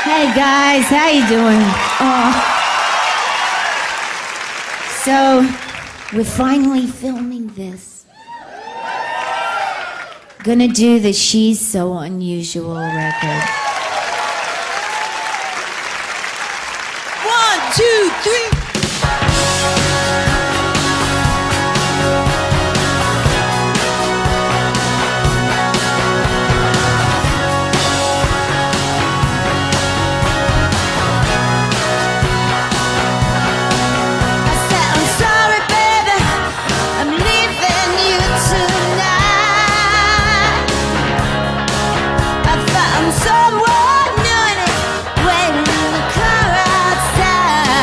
Hey guys, how you doing? So, we're finally filming this. Gonna do the She's So Unusual record. 1, 2, 3. Someone new in it, waiting in the car outside.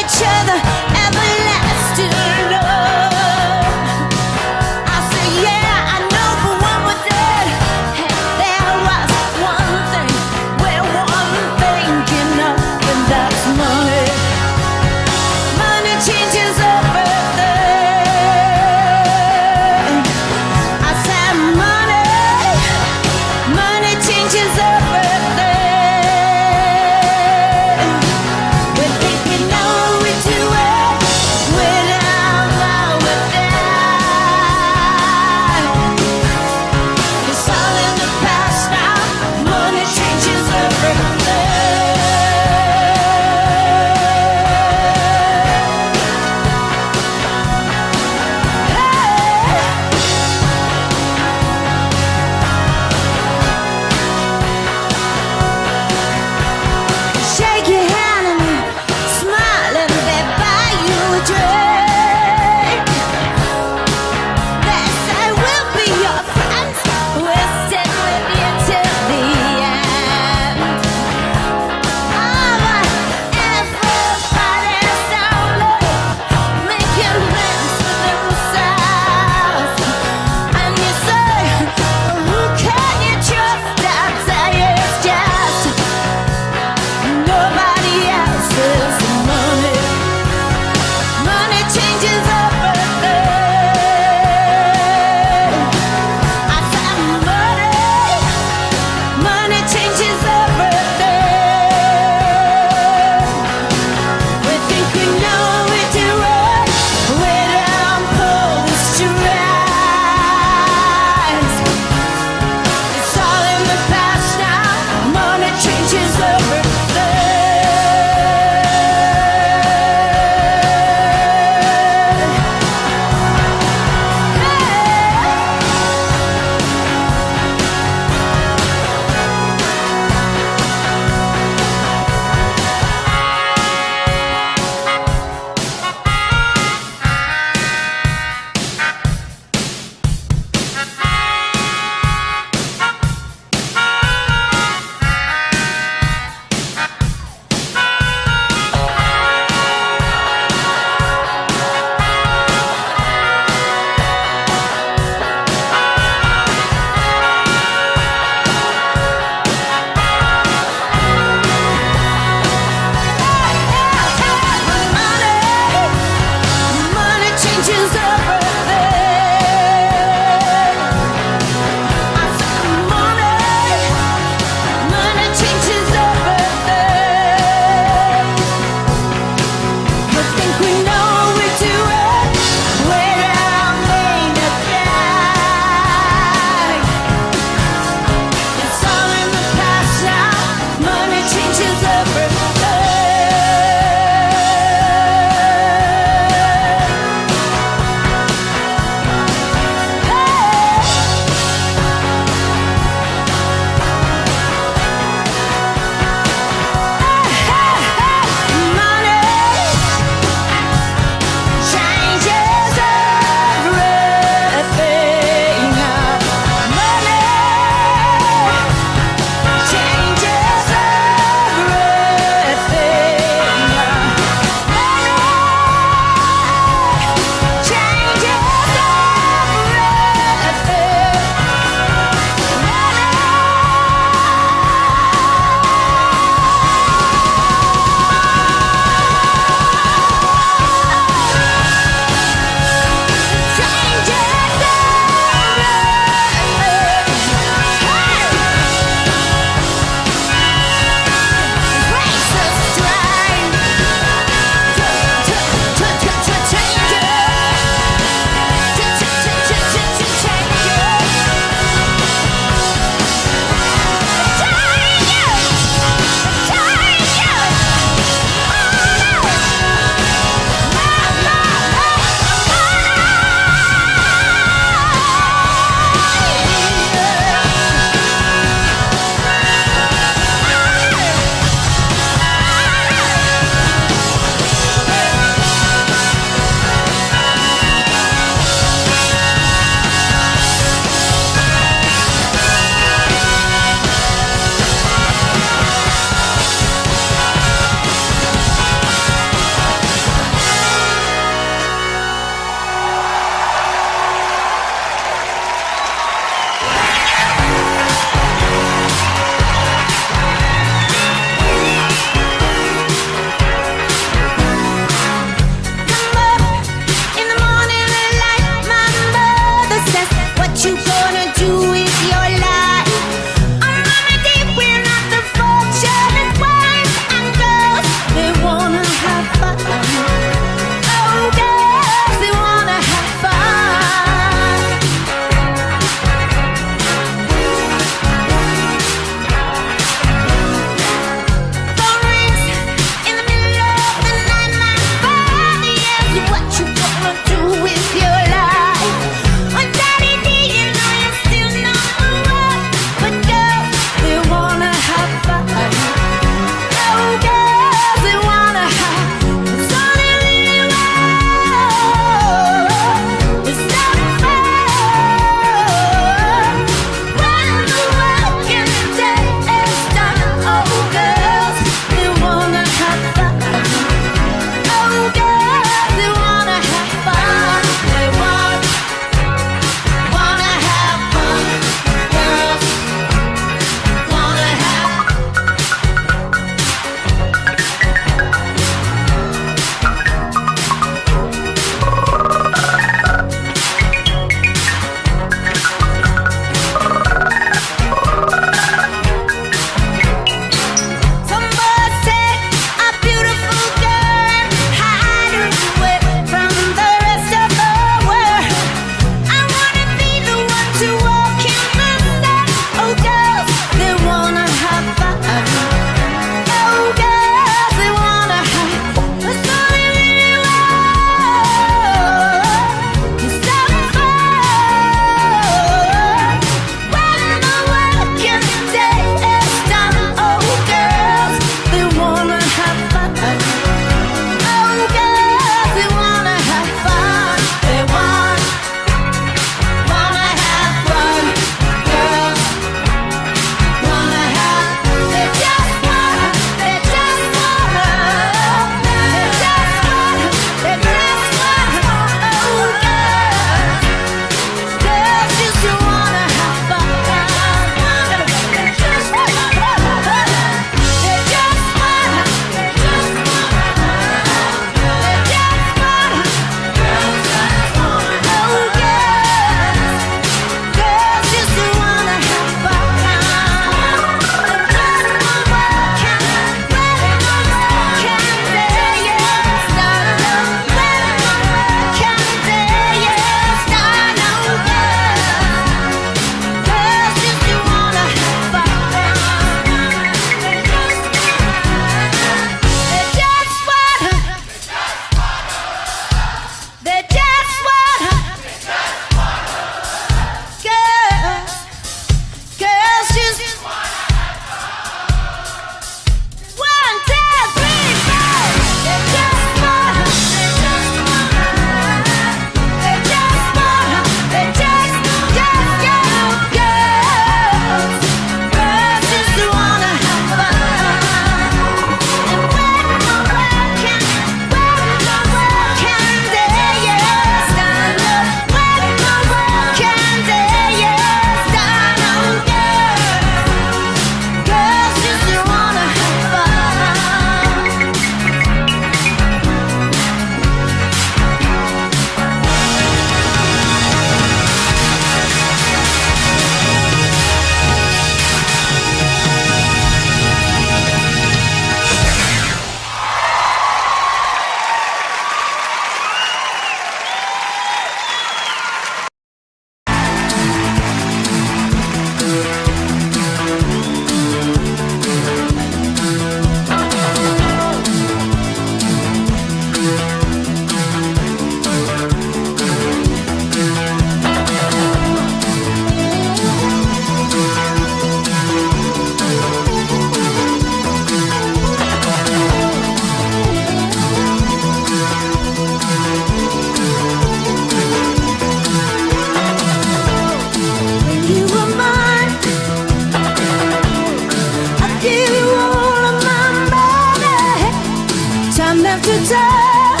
after time.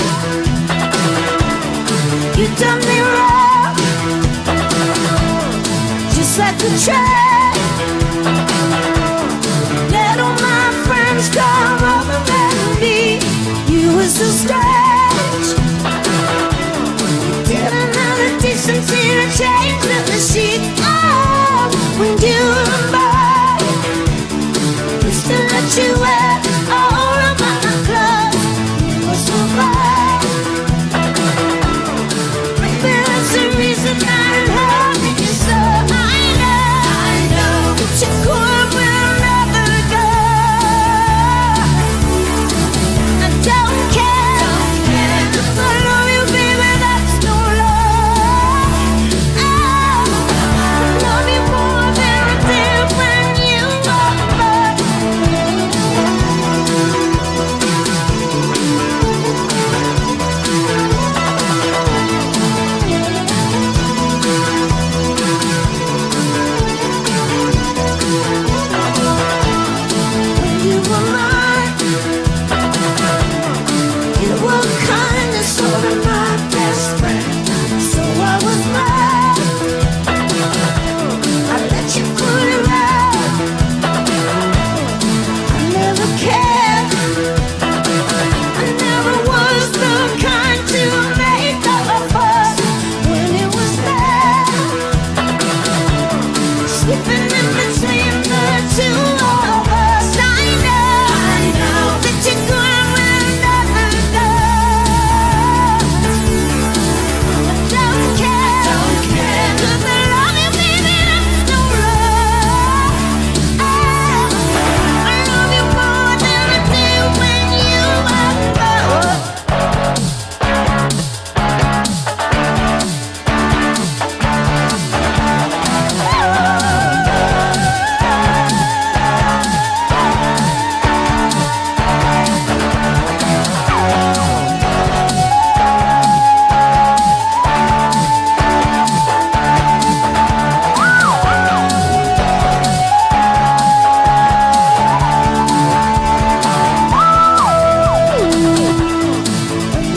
You done me wrong, just like a train. Let all my friends come over and me. You were so strange. You didn't have the decency to change the sheet. Oh, when you were mine, used to let you wear all of my clothes. You were so fine. Maybe that's the reason I love you so. I know that you could will never go. I don't care, 'cause I love you, baby, that's no lie. I love you more than I did when you were mine. When you were mine, you were kind of sort of my best friend. So I was mine. I let you put it out. I never cared. I never was the kind to make up a fuss when it was bad. Slipping in between the two of us. I know that you could will never go. I don't care, 'cause I love you, baby, that's no lie. I love you more than I did when you were mine.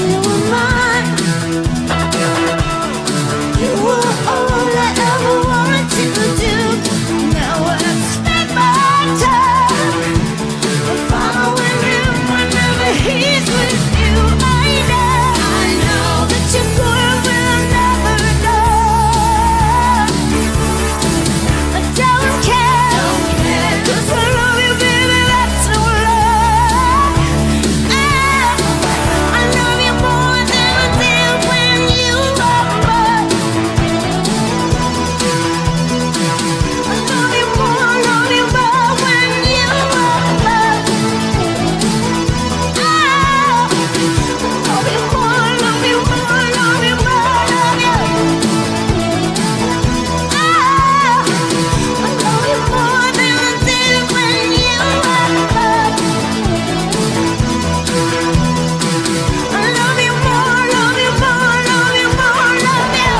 You were mine. You were all I ever wanted to do. Now I've spent my time following him whenever he's with you. I know that your girl will never go. I don't care, 'cause I love you, baby, that's no lie. I love you more than I did when you were mine. I love you more when you were mine. Love you more, love you more, love you more, love you. I love you more than I did when you were mine. I love you more, love you more, love you more, love you.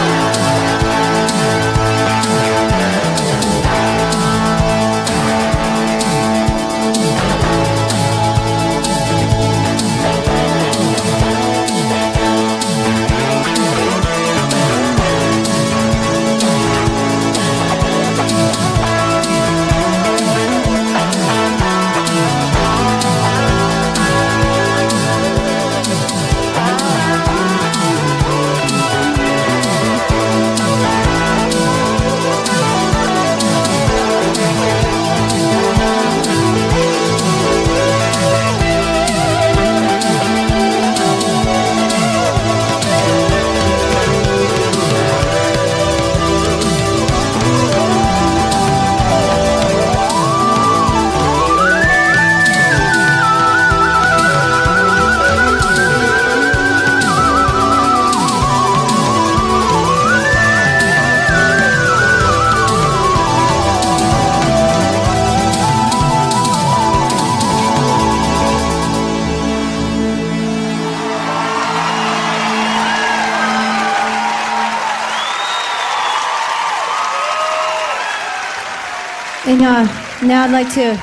And now I'd like to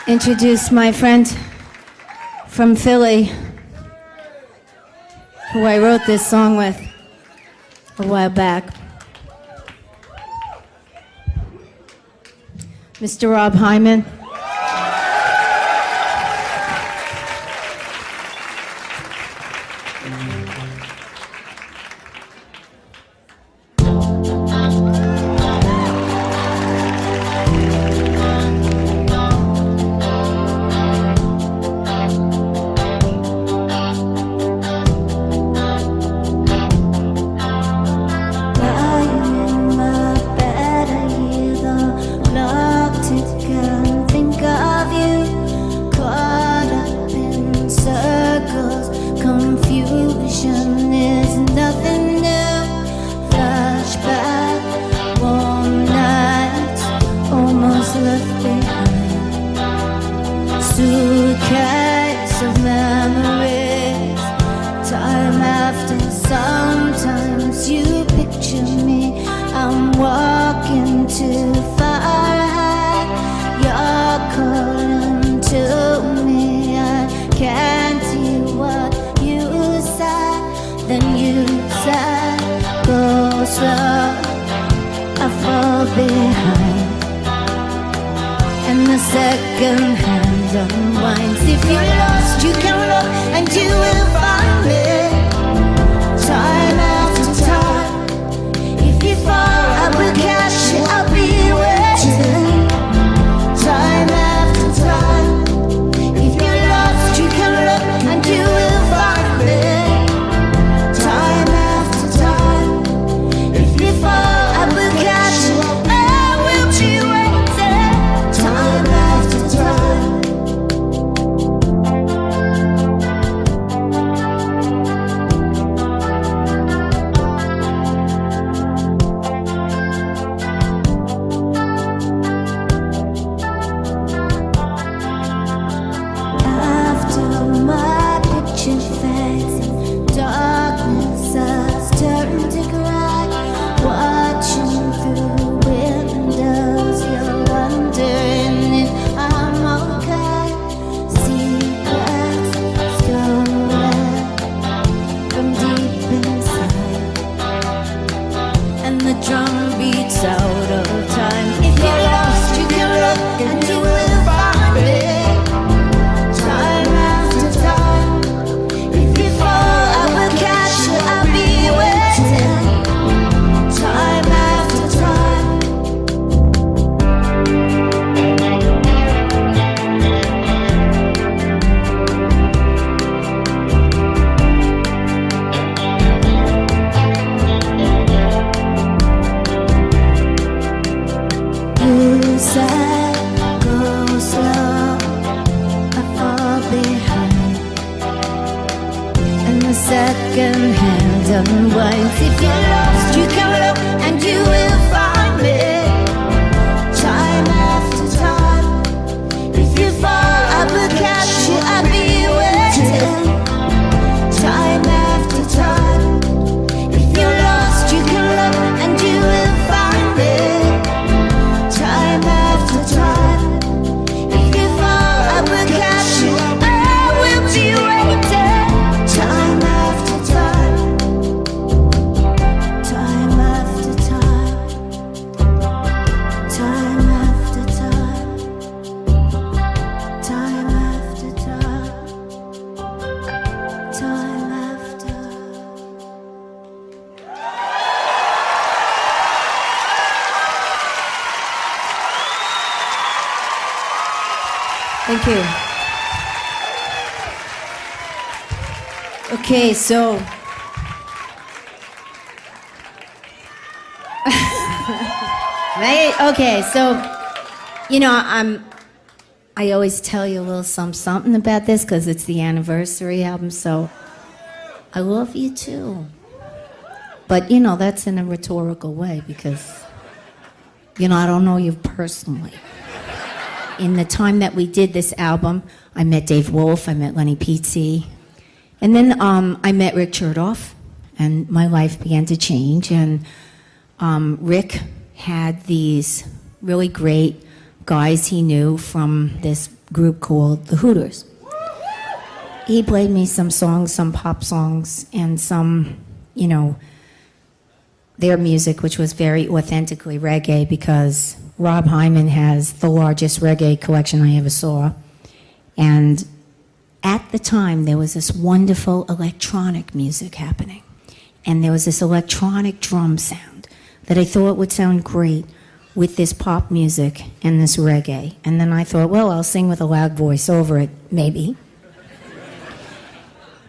introduce my friend from Philly, who I wrote this song with a while back. Mr. Rob Hyman. Suitcase of memories, time after. Sometimes you picture me, I'm walking too far. You're calling to me, I can't hear what you said. Then you said, go slow, I fall behind. And the second hand unwinds. If you're lost, you can look and you will find me. Time after time. If you fall, I will catch you, I'll be waiting. Time after time. If you're lost, you can look and you will find me. Time after time. If you fall, I will catch you, I will be waiting. Time after time. After my picture fades in darkness, I turn to cry. Watching through windows, you're wondering if I'm okay. Secrets stolen from deep inside, and the drum beats out of time. If you're lost, you can look and you will find me. Time after time. If you fall, I will catch you, I'll be waiting. Time after time. You said, go slow, I fall behind. And the second hand unwinds. If you're lost, you can look and you will find me. Time after time. If you fall, I will catch you, I'll be waiting. Time after time. If you're lost, you can look and you will find me. Time after time. If you fall, I will catch you, I will be waiting. Time after time. Time after time. Time after time. Time after time. Time after. Thank you. Okay, so right? Okay, so I always tell you a little something about this because it's the anniversary album, so I love you too. But that's in a rhetorical way because I don't know you personally. In the time that we did this album, I met Dave Wolf, I met Lenny Pizzi, and then I met Rick Chertoff, and my life began to change. And Rick had these really great guys he knew from this group called the Hooters. he played me some songs, some pop songs, and some, you know, their music, which was very authentically reggae, because Rob Hyman has the largest reggae collection I ever saw. And at the time, there was this wonderful electronic music happening. And there was this electronic drum sound that I thought would sound great with this pop music and this reggae. And then I thought, well, I'll sing with a loud voice over it, maybe.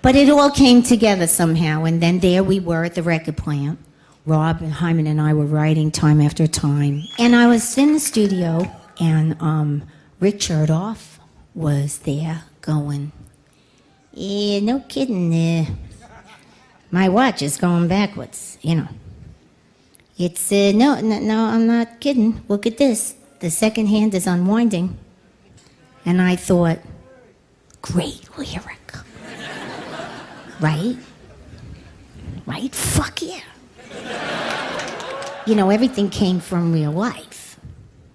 But it all came together somehow, and then there we were at the record plant. Rob and Hyman and I were writing time after time. And I was in the studio, and Rick Chertoff was there going, yeah, no kidding, my watch is going backwards, you know. It's, no, I'm not kidding. Look at this. The second hand is unwinding. And I thought, great lyric. Right? Right? Fuck yeah. You know, everything came from real life.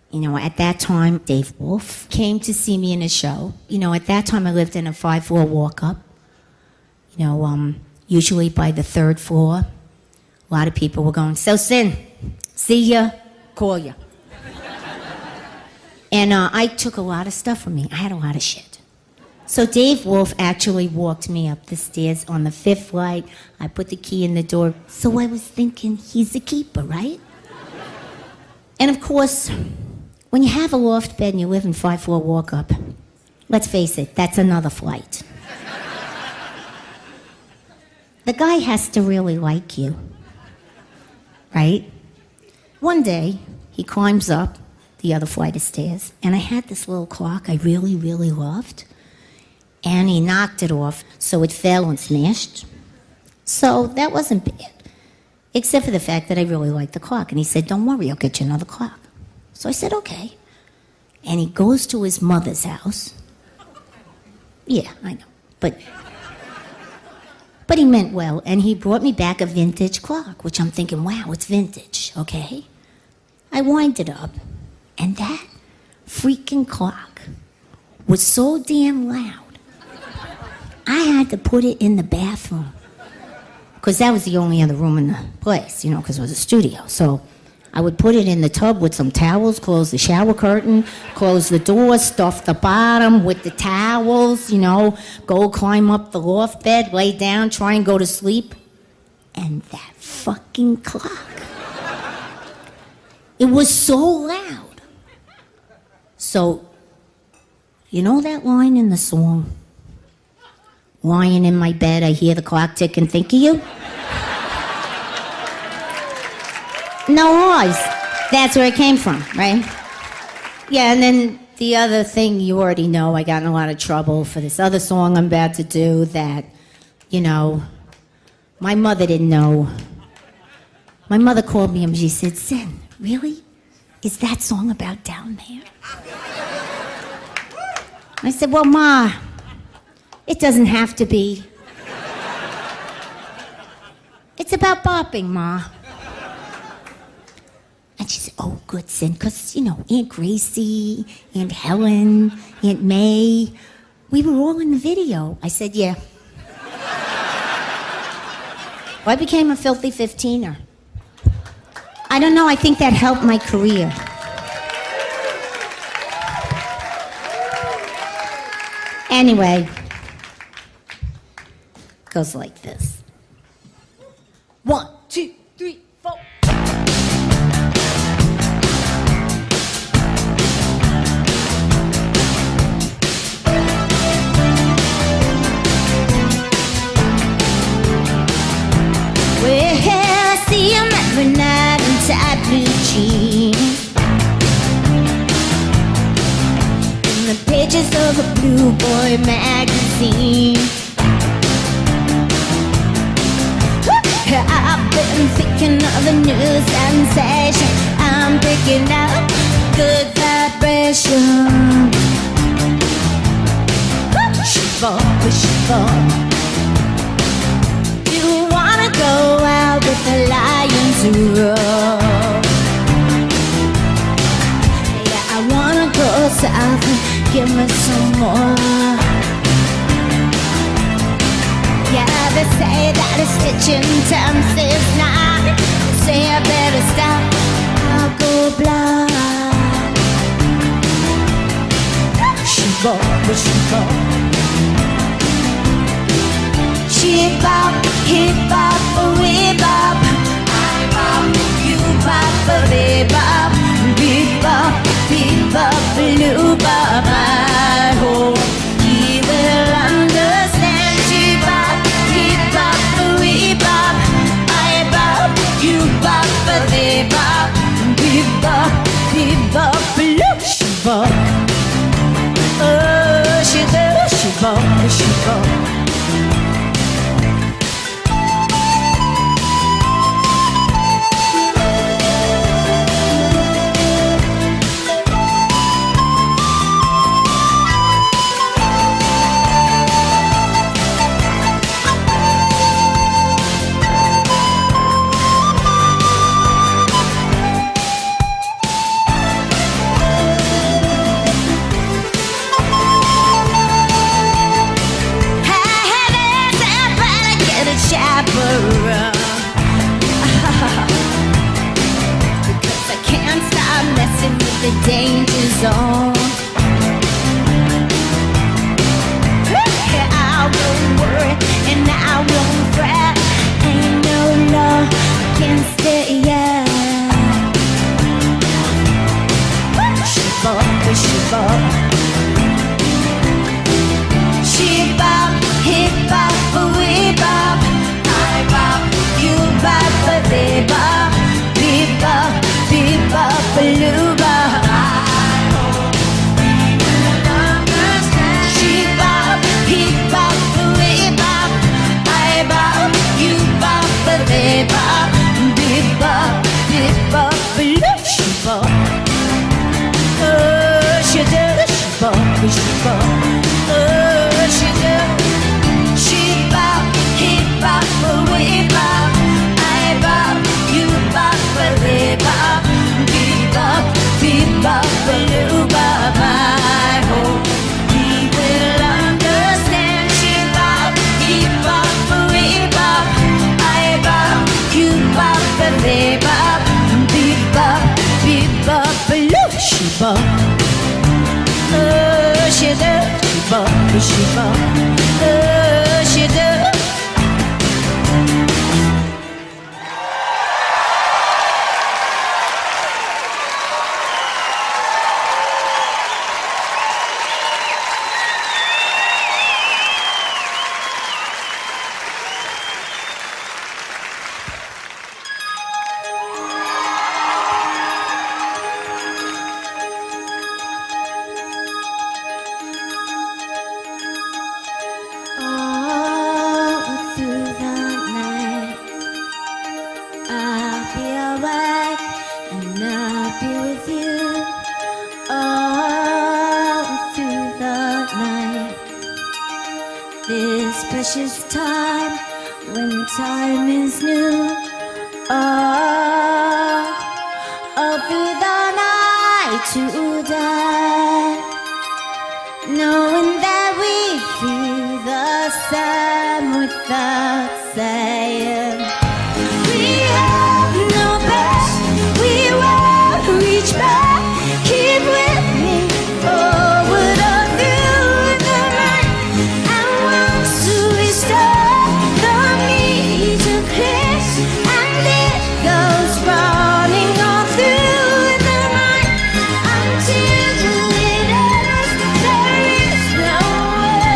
You know, at that time, Dave Wolf came to see me in a show. You know, at that time, I lived in a 5-floor walk-up. You know, usually by the 3rd floor, a lot of people were going, so Sin, see ya, call ya. And I took a lot of stuff from me. I had a lot of shit. So Dave Wolf actually walked me up the stairs on the 5th flight. I put the key in the door. So I was thinking, he's the keeper, right? And of course, when you have a loft bed and you live in 5-floor walk-up, let's face it, that's another flight. The guy has to really like you, right? One day, he climbs up the other flight of stairs, and I had this little clock I really, really loved. And he knocked it off, so it fell and smashed. So that wasn't bad, except for the fact that I really liked the clock. And he said, don't worry, I'll get you another clock. So I said, okay. And he goes to his mother's house. Yeah, I know. But he meant well, and he brought me back a vintage clock, which I'm thinking, wow, it's vintage, okay? I wind it up, and that freaking clock was so damn loud, I had to put it in the bathroom, because that was the only other room in the place, you know, because it was a studio. So I would put it in the tub with some towels, close the shower curtain, close the door, stuff the bottom with the towels, you know, go climb up the loft bed, lay down, try and go to sleep. And that fucking clock, it was so loud. So, you know that line in the song? Lying in my bed, I hear the clock tick and think of you. No lies. That's where it came from, right? Yeah, and then the other thing you already know, I got in a lot of trouble for this other song I'm about to do that, you know, my mother didn't know. My mother called me and she said, Sin, really? Is that song about down there? I said, well, Ma, it doesn't have to be. It's about bopping, Ma. And she said, oh, good, Sin, because, you know, Aunt Gracie, Aunt Helen, Aunt May, we were all in the video. I said, yeah. Well, I became a filthy 15er. I don't know, I think that helped my career. Anyway, goes like this. 1, 2, 3, 4. Well, I see him every night in tight blue jeans, in the pages of a Blue Boy magazine. I've been thinking of a new sensation. I'm picking up good vibration. Shiver, shiver. You wanna go out with the lions roar? Yeah, I wanna go south and give me some more. they say that a stitch in time saves nine. Say I better stop, I'll go blind. She bop, she bop. She bop, he bop, we bop. I bop, you bop, they bop. Beep bop, beep bop, blue bop. I hope he will understand. She bop, he bop, we bop. I bop, you bop, they bop. Beep bop, blue. She bop. Oh, she does, she bop, she bop. Because I can't stop messing with the danger zone. I won't worry and I won't fret. Ain't no law against it yet. She bop, she bop. She bop, he bop, we bop. You bop, they bop, beep bop, blue bop. I hope he will understand. She bop, he bop, we bop. I bop, you bop, they bop, beep bop, blue. She bop. Oh, she does, she bop, she bop. Oh, she does. She bop, he bop, we bop. Bop, blue bop, I hope he will understand. She bop, he bop, we bop. I bop, you bop, they bop. Beep bop, blue. She bop. Oh, she does. She bop, she bop. Oh, she does. Precious time when time is new. All through the night today, knowing that we feel the same without saying. We have no best, we won't reach back. Keep with me forward or through the night. And once we start, the need to kiss, and it goes running all through the night until it ends. There is no way.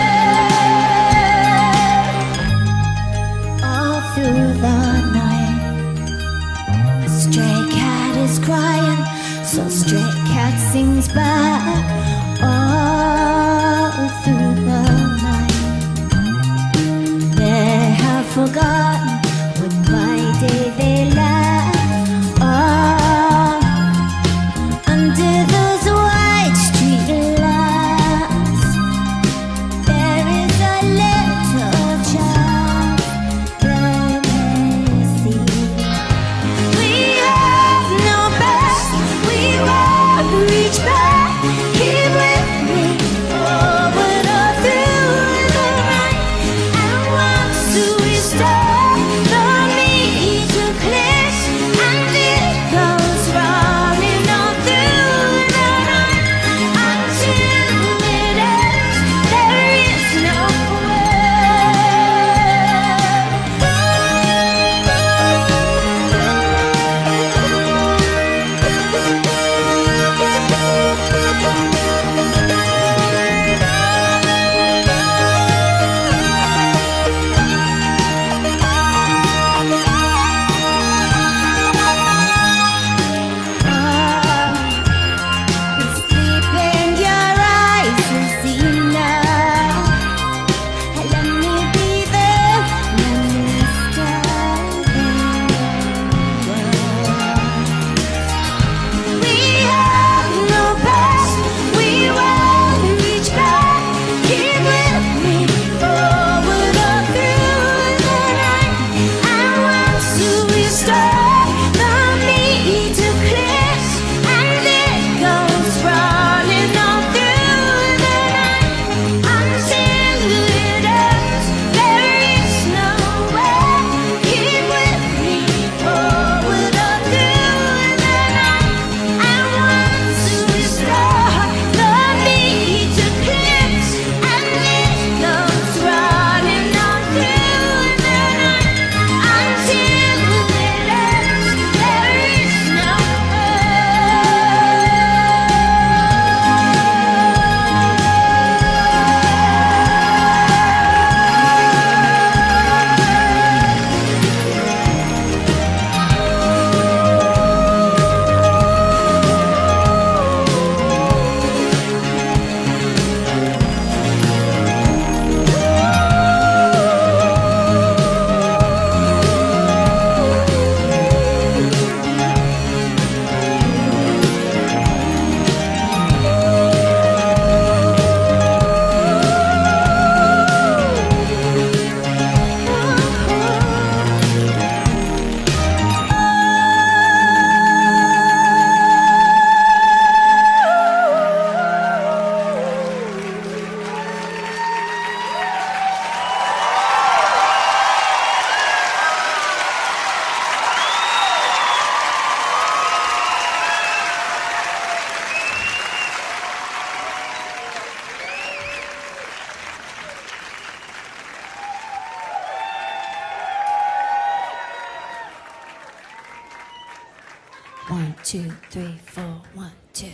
2, 3, 4, 1, 2.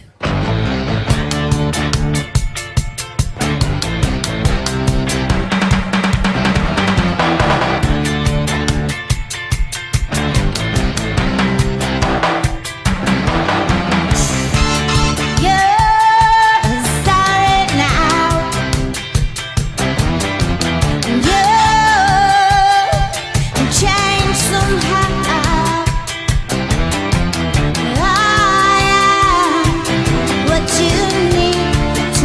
What you need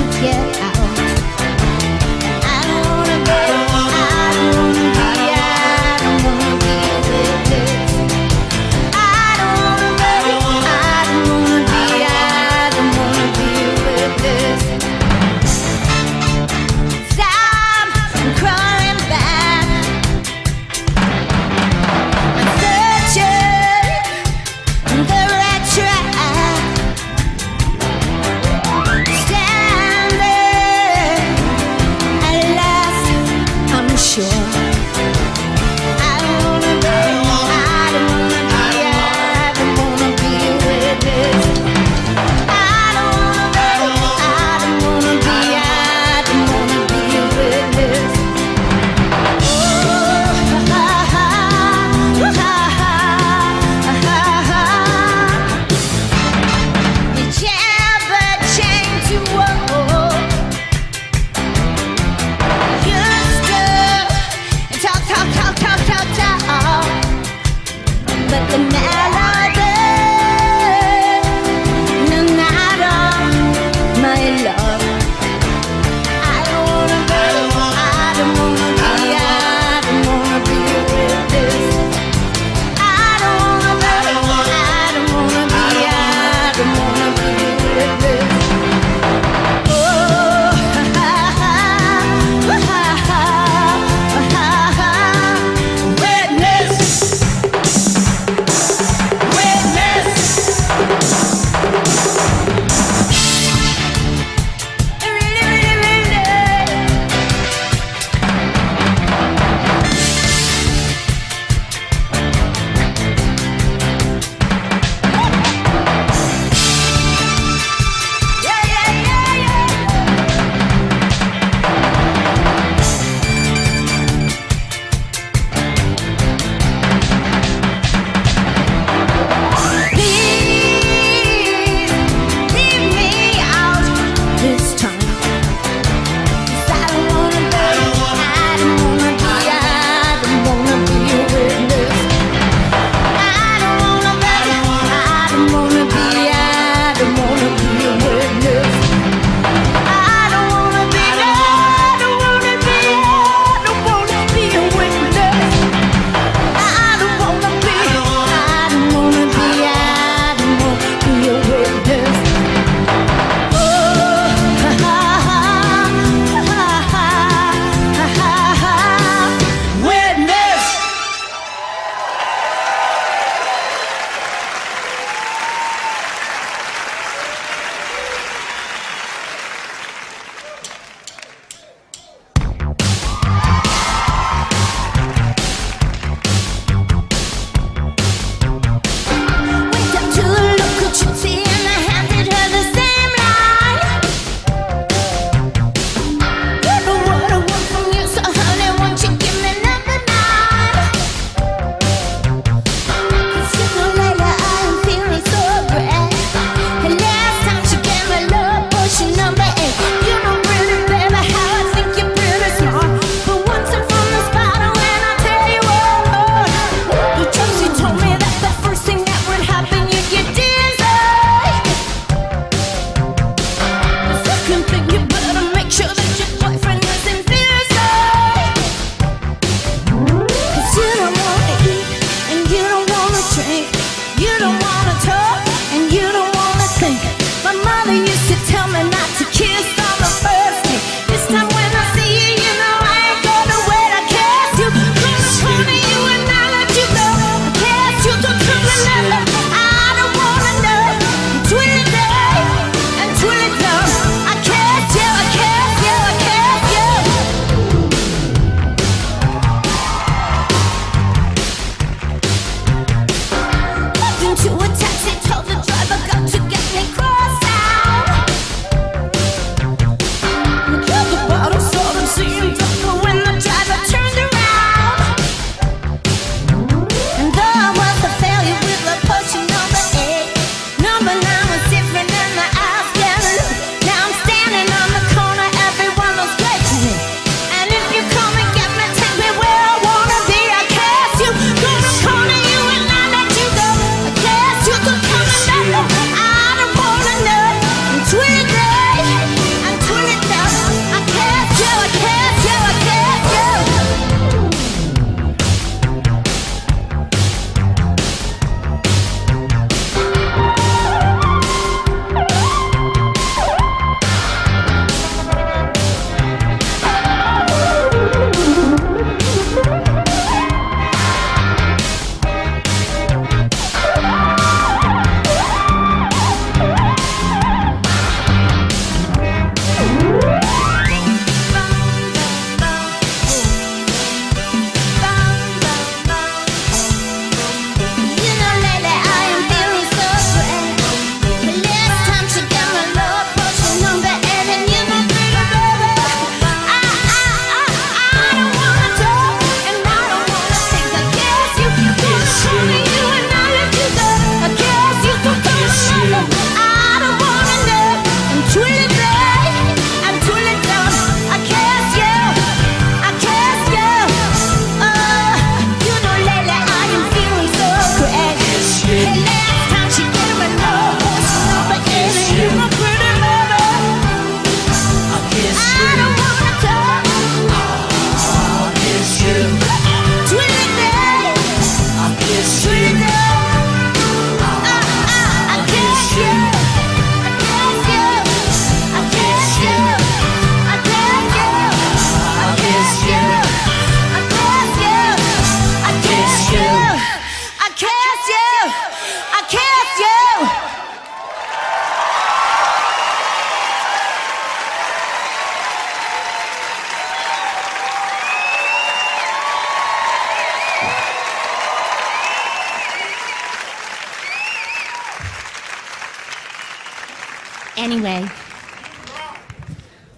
Anyway,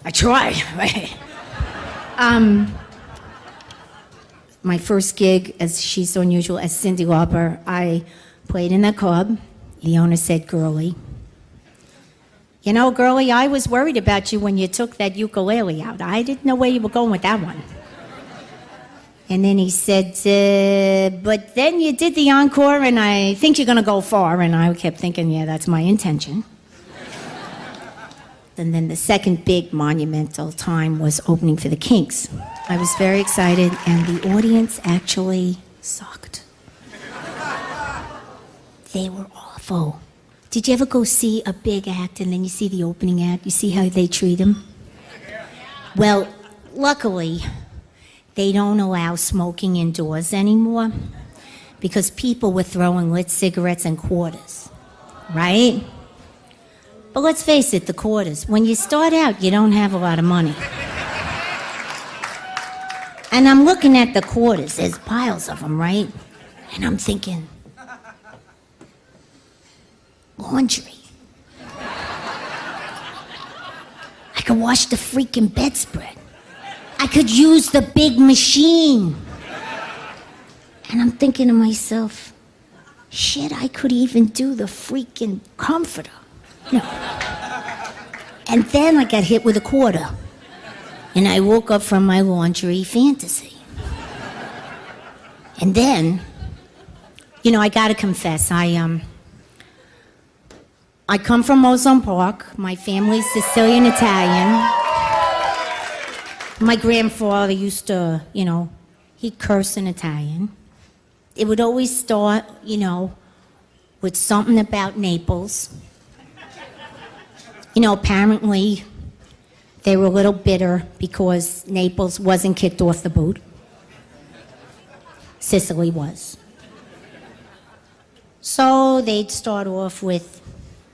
I tried, right? My first gig, as She's So Unusual, as Cyndi Lauper, I played in a club. The owner said, "Girlie, you know, girlie, I was worried about you when you took that ukulele out. I didn't know where you were going with that one." And then he said, "But then you did the encore, and I think you're going to go far." And I kept thinking, yeah, that's my intention. And then the second big monumental time was opening for the Kinks. I was very excited, and the audience actually sucked. They were awful. Did you ever go see a big act and then you see the opening act? You see how they treat them? Well, luckily, they don't allow smoking indoors anymore because people were throwing lit cigarettes and quarters, right? But let's face it, the quarters. When you start out, you don't have a lot of money. And I'm looking at the quarters. There's piles of them, right? And I'm thinking, laundry. I could wash the freaking bedspread. I could use the big machine. And I'm thinking to myself, shit, I could even do the freaking comforter. No. And then I got hit with a quarter. And I woke up from my laundry fantasy. And then, you know, I gotta confess, I come from Ozone Park. My family's Sicilian Italian. My grandfather used to, you know, he'd curse in Italian. It would always start, you know, with something about Naples. You know, apparently they were a little bitter because Naples wasn't kicked off the boot. Sicily was. So they'd start off with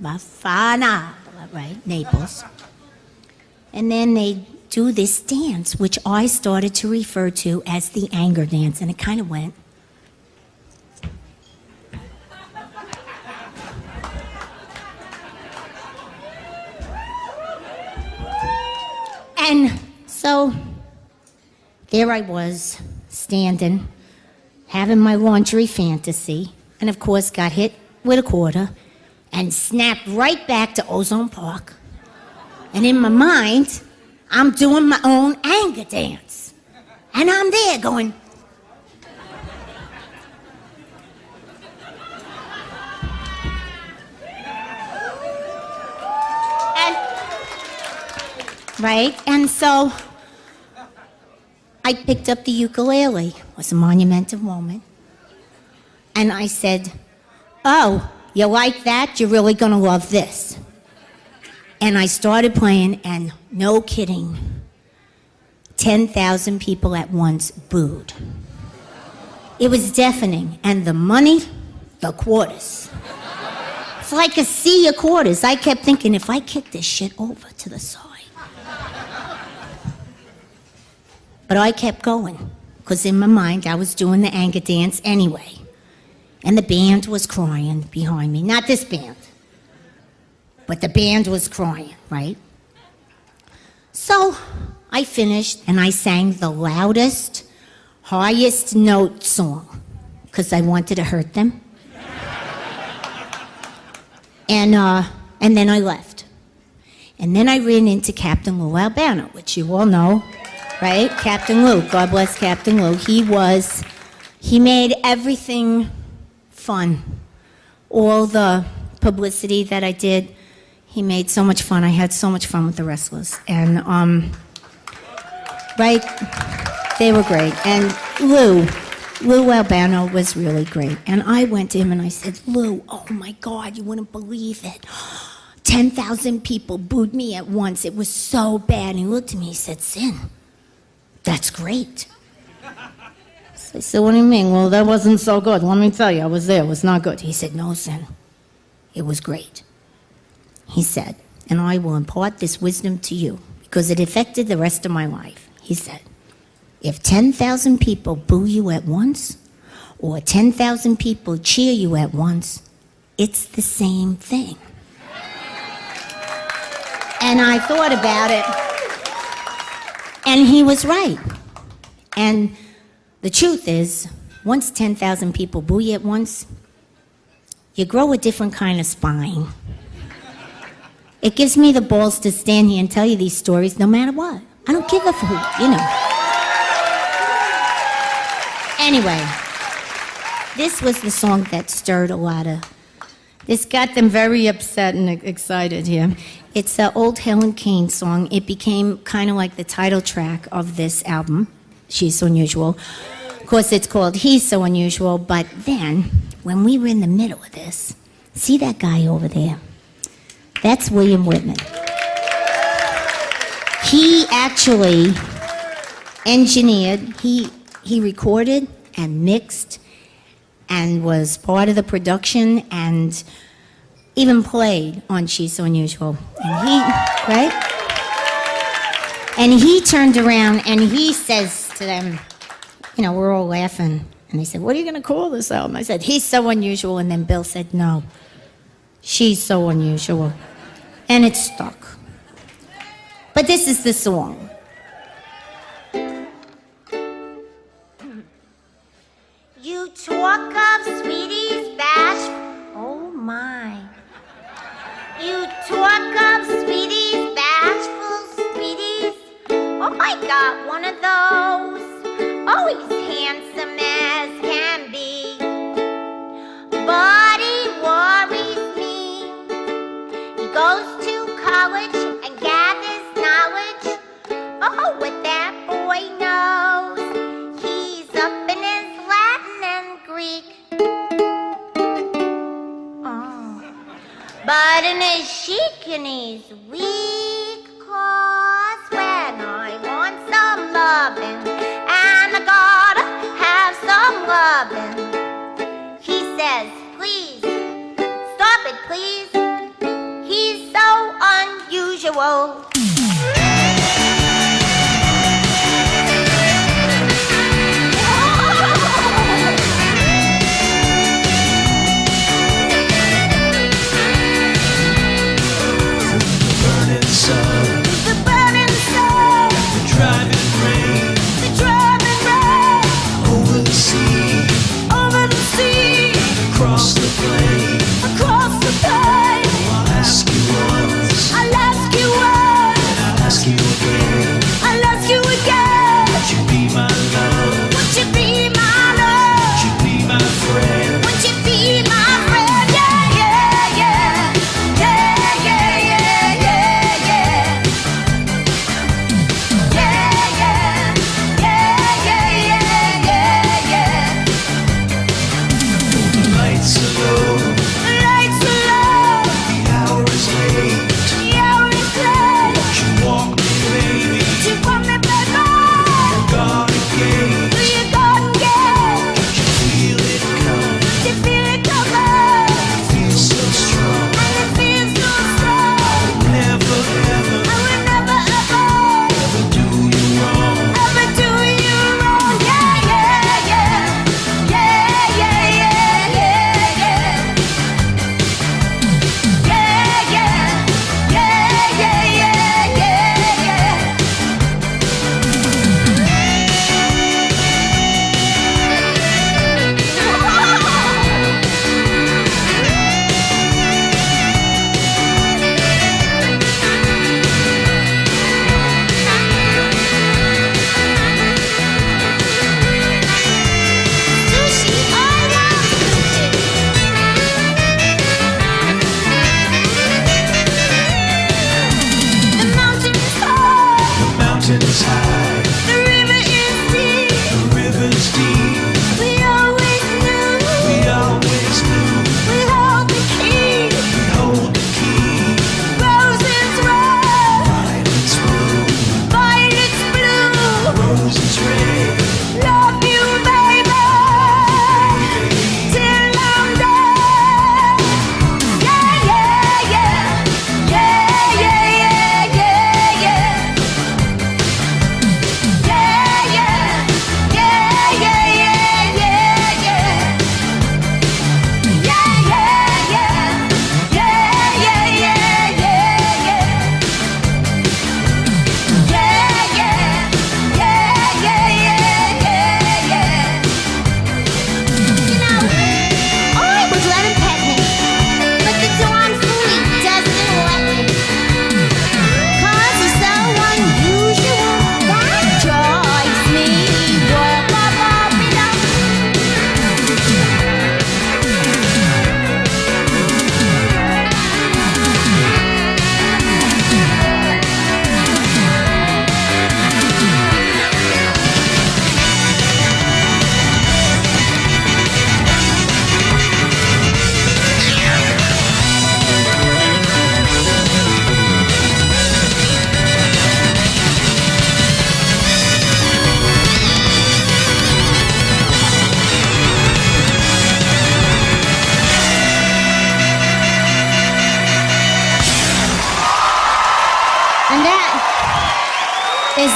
Bafana, right, Naples. And then they'd do this dance, which I started to refer to as the anger dance, and it kind of went. And so there I was, standing, having my laundry fantasy, and of course got hit with a quarter and snapped right back to Ozone Park. And in my mind, I'm doing my own anger dance. And I'm there going, right? And so I picked up the ukulele. It was a monumental moment. And I said, "Oh, you like that? You're really gonna love this." And I started playing, and no kidding, 10,000 people at once booed. It was deafening. And the money, the quarters. It's like a sea of quarters. I kept thinking, if I kick this shit over to the side. But I kept going, because in my mind, I was doing the anger dance anyway. And the band was crying behind me. Not this band, but the band was crying, right? So I finished, and I sang the loudest, highest note song, because I wanted to hurt them. And then I left. And then I ran into Captain Lou Albano, which you all know. Right? Captain Lou, God bless Captain Lou. He made everything fun. All the publicity that I did, he made so much fun. I had so much fun with the wrestlers. And, right, they were great. And Lou Albano was really great. And I went to him and I said, "Lou, oh my God, you wouldn't believe it. 10,000 people booed me at once. It was so bad." And he looked at me, he said, "Sin, that's great." So I said, "What do you mean?" "Well, that wasn't so good. Let me tell you, I was there. It was not good." He said, "No, Sin, it was great." He said, "And I will impart this wisdom to you because it affected the rest of my life." He said, "If 10,000 people boo you at once or 10,000 people cheer you at once, it's the same thing." And I thought about it, and he was right. And the truth is, once 10,000 people boo you at once, you grow a different kind of spine. It gives me the balls to stand here and tell you these stories no matter what. I don't give a hoot, you know. Anyway, this was the song that stirred a lot of... This got them very upset and excited here. It's an old Helen Kane song. It became kind of like the title track of this album, She's So Unusual. Of course, it's called He's So Unusual, but then, when we were in the middle of this, see that guy over there? That's William Whitman. He actually engineered, he recorded and mixed and was part of the production and even played on She's So Unusual. And he, right? And he turned around and he says to them, you know, we're all laughing. And they said, what are you going to call this album? I said, He's So Unusual. And then Bill said, no, She's So Unusual. And it stuck. But this is the song. You talk of sweeties bash. Oh my. You talk of sweeties, bashful sweeties. Oh, I got one of those. Oh, he's handsome as can be. But he worries me. He goes to college and gathers knowledge. Oh, what that boy knows. He's up in his Latin and Greek. But in his chic and he's weak, 'cause when I want some lovin', and I gotta have some lovin', he says, please, stop it please, he's so unusual.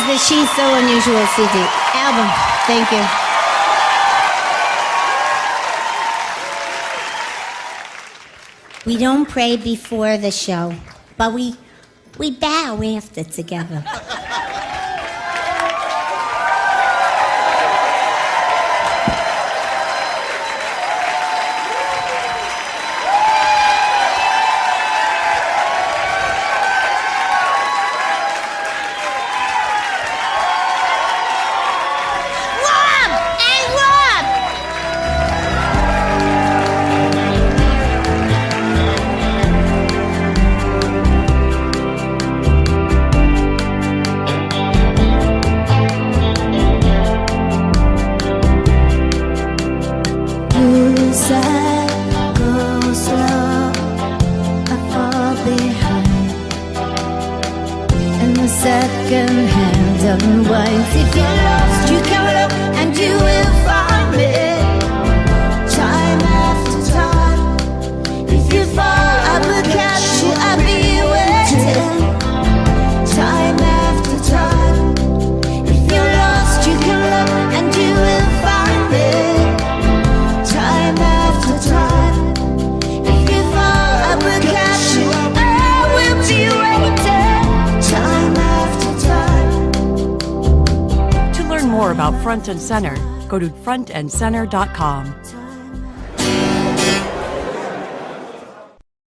the She's So Unusual CD album. Thank you. We don't pray before the show, but we bow after together. Second hand unwinds. If you're lost, you can look and you will find me. Time after time. If you fall, I will catch you. I'll be waiting. Time after time. If you're lost, you can look and you will find me. Time after time. If you fall, I will catch you. I will be waiting. Time after time. To learn more about Front and Center, go to frontandcenter.com.